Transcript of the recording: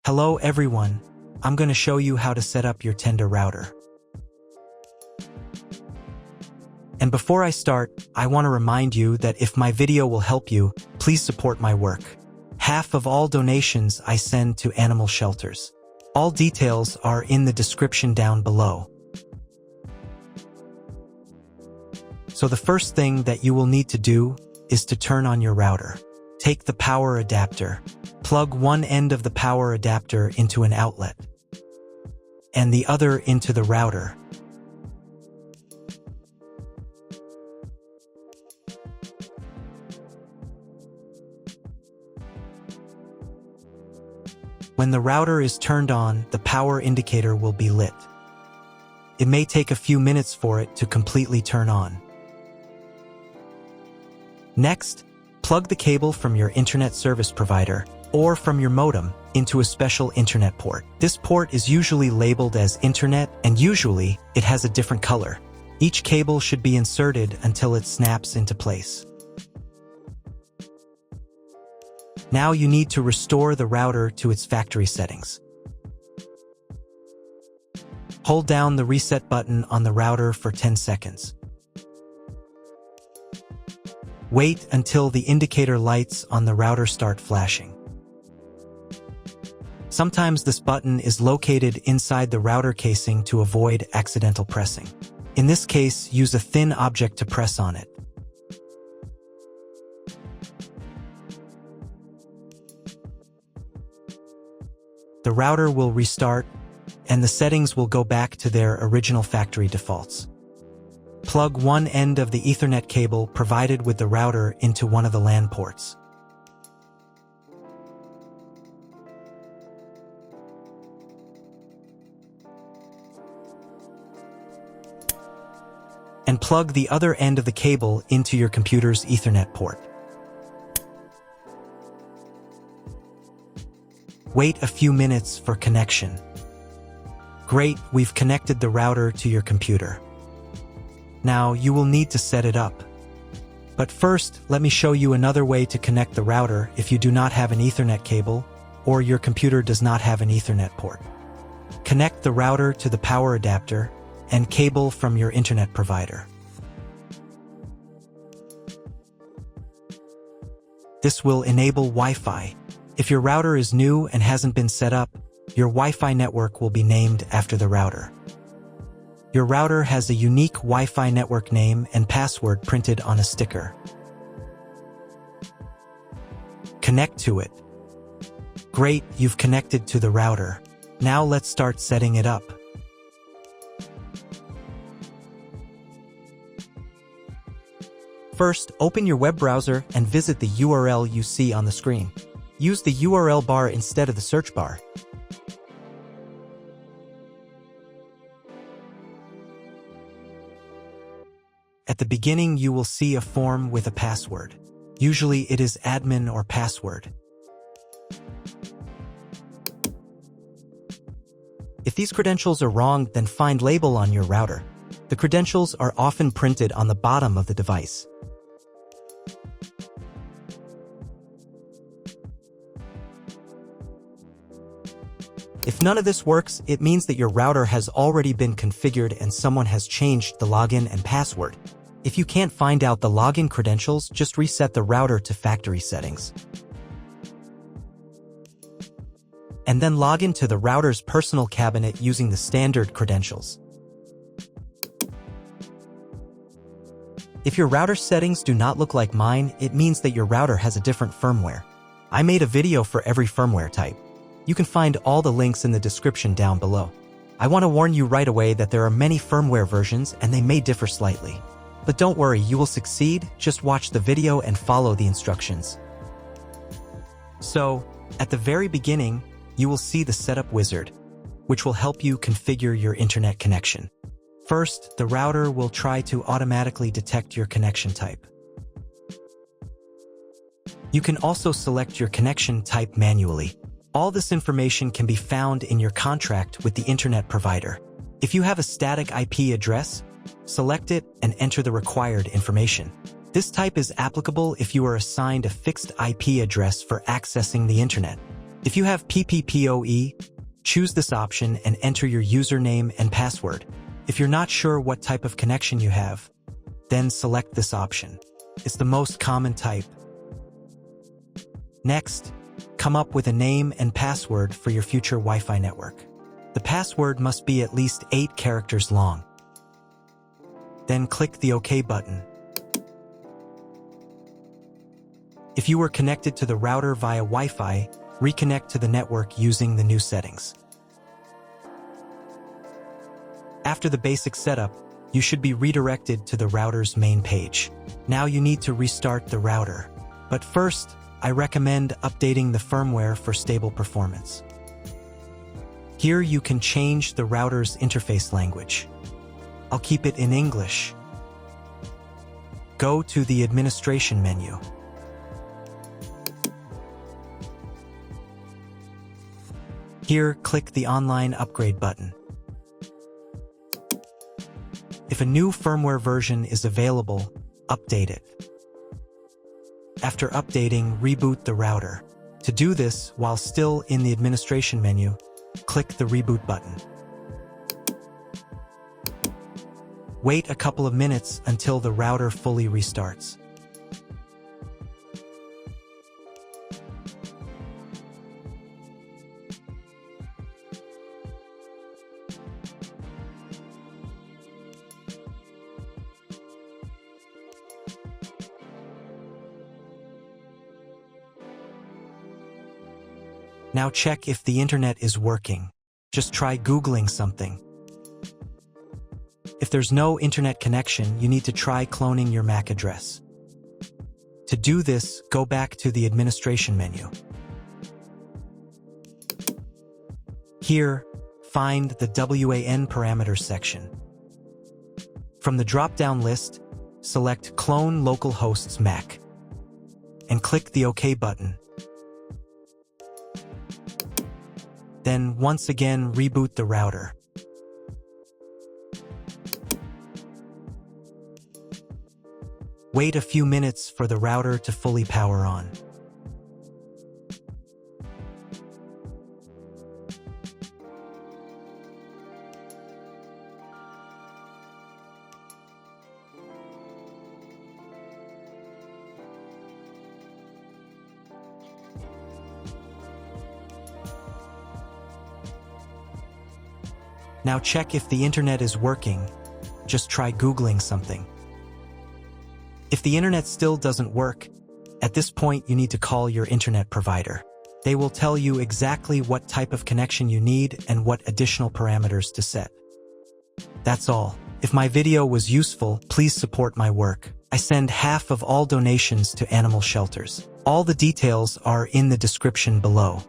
Hello everyone, I'm going to show you how to set up your Tenda router. And before I start, I want to remind you that if my video will help you, please support my work. Half of all donations I send to animal shelters. All details are in the description down below. So the first thing that you will need to do is to turn on your router. Take the power adapter. Plug one end of the power adapter into an outlet and the other into the router. When the router is turned on, the power indicator will be lit. It may take a few minutes for it to completely turn on. Next, plug the cable from your internet service provider or from your modem into a special internet port. This port is usually labeled as internet, and usually it has a different color. Each cable should be inserted until it snaps into place. Now you need to restore the router to its factory settings. Hold down the reset button on the router for 10 seconds. Wait until the indicator lights on the router start flashing. Sometimes this button is located inside the router casing to avoid accidental pressing. In this case, use a thin object to press on it. The router will restart, and the settings will go back to their original factory defaults. Plug one end of the Ethernet cable provided with the router into one of the LAN ports. And plug the other end of the cable into your computer's Ethernet port. Wait a few minutes for connection. Great, we've connected the router to your computer. Now you will need to set it up. But first, let me show you another way to connect the router if you do not have an Ethernet cable or your computer does not have an Ethernet port. Connect the router to the power adapter and cable from your internet provider. This will enable Wi-Fi. If your router is new and hasn't been set up, your Wi-Fi network will be named after the router. Your router has a unique Wi-Fi network name and password printed on a sticker. Connect to it. Great, you've connected to the router. Now let's start setting it up. First, open your web browser and visit the URL you see on the screen. Use the URL bar instead of the search bar. At the beginning, you will see a form with a password. Usually it is admin or password. If these credentials are wrong, then find label on your router. The credentials are often printed on the bottom of the device. If none of this works, it means that your router has already been configured and someone has changed the login and password. If you can't find out the login credentials, just reset the router to factory settings. And then log into the router's personal cabinet using the standard credentials. If your router settings do not look like mine, it means that your router has a different firmware. I made a video for every firmware type. You can find all the links in the description down below. I want to warn you right away that there are many firmware versions and they may differ slightly. But don't worry, you will succeed. Just watch the video and follow the instructions. So, at the very beginning, you will see the setup wizard, which will help you configure your internet connection. First, the router will try to automatically detect your connection type. You can also select your connection type manually. All this information can be found in your contract with the internet provider. If you have a static IP address, select it and enter the required information. This type is applicable if you are assigned a fixed IP address for accessing the internet. If you have PPPoE, choose this option and enter your username and password. If you're not sure what type of connection you have, then select this option. It's the most common type. Next, come up with a name and password for your future Wi-Fi network. The password must be at least 8 characters long. Then click the OK button. If you were connected to the router via Wi-Fi, reconnect to the network using the new settings. After the basic setup, you should be redirected to the router's main page. Now you need to restart the router. But first, I recommend updating the firmware for stable performance. Here you can change the router's interface language. I'll keep it in English. Go to the administration menu. Here, click the online upgrade button. If a new firmware version is available, update it. After updating, reboot the router. To do this while still in the administration menu, click the reboot button. Wait a couple of minutes until the router fully restarts. Now check if the internet is working. Just try Googling something. If there's no internet connection, you need to try cloning your MAC address. To do this, go back to the administration menu. Here, find the WAN parameters section. From the drop-down list, select Clone Localhost's MAC and click the OK button. Then once again reboot the router. Wait a few minutes for the router to fully power on. Now check if the internet is working. Just try Googling something. If the internet still doesn't work, at this point you need to call your internet provider. They will tell you exactly what type of connection you need and what additional parameters to set. That's all. If my video was useful, please support my work. I send half of all donations to animal shelters. All the details are in the description below.